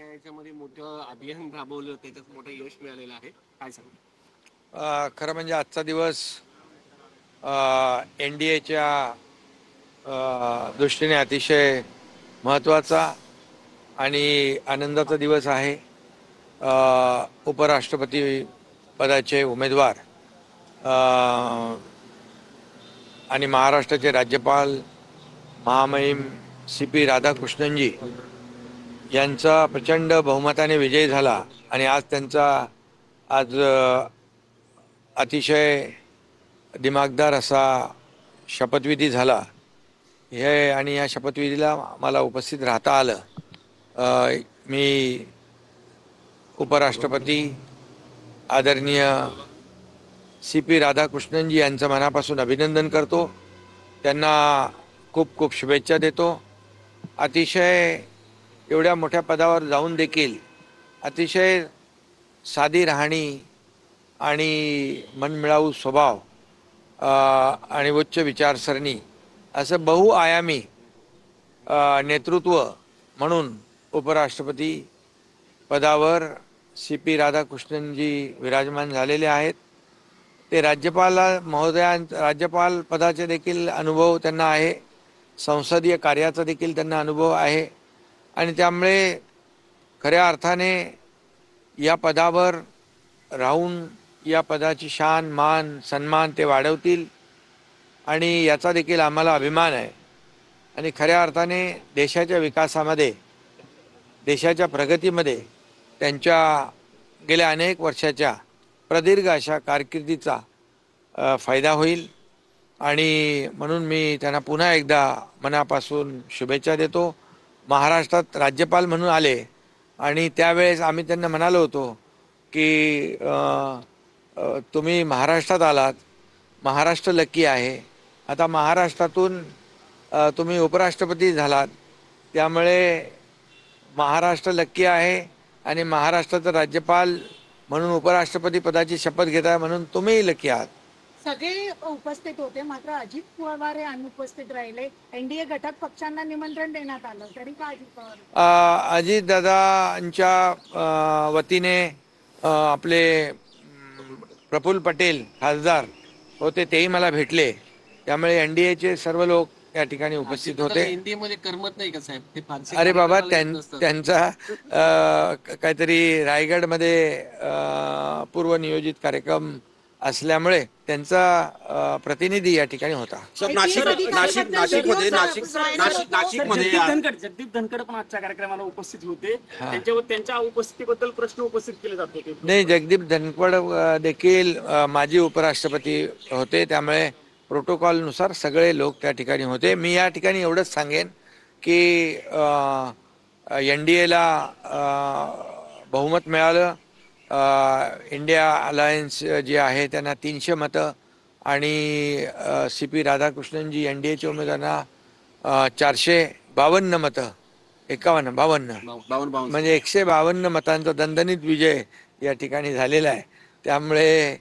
काय याच्यामध्ये मोठं अभियान राबवलं, त्याच्यात मोठं यश मिळालेलं आहे, काय सांगू? खरं म्हणजे आजचा दिवस NDAच्या दृष्टीने अतिशय महत्त्वाचा आणि आनंदाचा दिवस आहे। उपराष्ट्रपती पदाचे उमेदवार आणि महाराष्ट्राचे राज्यपाल महामहिम CP राधाकृष्णनजी यांचा प्रचंड बहुमताने विजय झाला आणि आज त्यांचा अतिशय दिमागदार असा शपथविधी झाला। हे आणि या शपथविधीला मला उपस्थित राहता आलं। मी उपराष्ट्रपती आदरणीय CP राधाकृष्णनजी यांचं मनापासून अभिनंदन करतो, त्यांना खूप खूप शुभेच्छा देतो। अतिशय एवढ्या मोठ्या पदावर जाऊन देखील अतिशय साधी राहणी आणि मनमिळावू स्वभाव आणि उच्च विचारसरणी असं बहुआयामी नेतृत्व म्हणून उपराष्ट्रपती पदावर CP राधाकृष्णनजी विराजमान झालेले आहेत। ते राज्यपाल पदाचे देखील अनुभव त्यांना आहे, संसदीय कार्याचा देखील त्यांना अनुभव आहे आणि त्यामुळे खऱ्या अर्थाने या पदावर राहून या पदाची शान मान सन्मान ते वाढवतील आणि याचा देखील आम्हाला अभिमान आहे। आणि खऱ्या अर्थाने देशाच्या विकासामध्ये, देशाच्या प्रगतीमध्ये त्यांच्या गेल्या अनेक वर्षाच्या प्रदीर्घ अशा कारकिर्दीचा फायदा होईल आणि म्हणून मी त्यांना पुन्हा एकदा मनापासून शुभेच्छा देतो। महाराष्ट्रात राज्यपाल म्हणून आले आणि त्यावेळेस आम्ही त्यांना म्हणालो होतो की तुम्ही महाराष्ट्रात आलात, महाराष्ट्र लकी आहे। आता महाराष्ट्रातून तुम्ही उपराष्ट्रपती झालात, त्यामुळे महाराष्ट्र लकी आहे आणि महाराष्ट्राचा राज्यपाल म्हणून उपराष्ट्रपती पदाची शपथ घेताय म्हणून तुम्ही लकी आहात। सगळे उपस्थित होते, मात्र अजित पवार हे अनुपस्थित राहिले। NDA घटक पक्षांना निमंत्रण देण्यात आलं, तरी का अजित पवार? अजितदादांच्या वतीने आपले प्रफुल्ल पटेल खासदार होते, तेही मला भेटले, त्यामुळे NDAचे सर्व लोक या ठिकाणी उपस्थित होते। NDA मध्ये करमत नाही का साहेब? ते फारसे अरे बाबा, कार्यक्रमाला त्यांचा काहीतरी रायगडमध्ये पूर्वनियोजित कार्यक्रम असल्यामुळे त्यांचा प्रतिनिधी या ठिकाणी होता। जगदीप धनखड पण आजच्या कार्यक्रमाला उपस्थित होते, त्यांच्या उपस्थितीबद्दल प्रश्न उपस्थित केले जात होते। नाही, जगदीप धनखड देखील माजी उपराष्ट्रपती होते, त्यामुळे प्रोटोकॉलनुसार सगळे लोक त्या ठिकाणी होते। मी या ठिकाणी एवढंच सांगेन की NDAला बहुमत मिळालं। इंडिया अलायन्स जे आहे त्यांना 300 मतं आणि CP राधाकृष्णनजी NDAच्या उमेदवारांना 452 मतं, 52 म्हणजे 152 मतांचा दणदणीत विजय या ठिकाणी झालेला आहे। त्यामुळे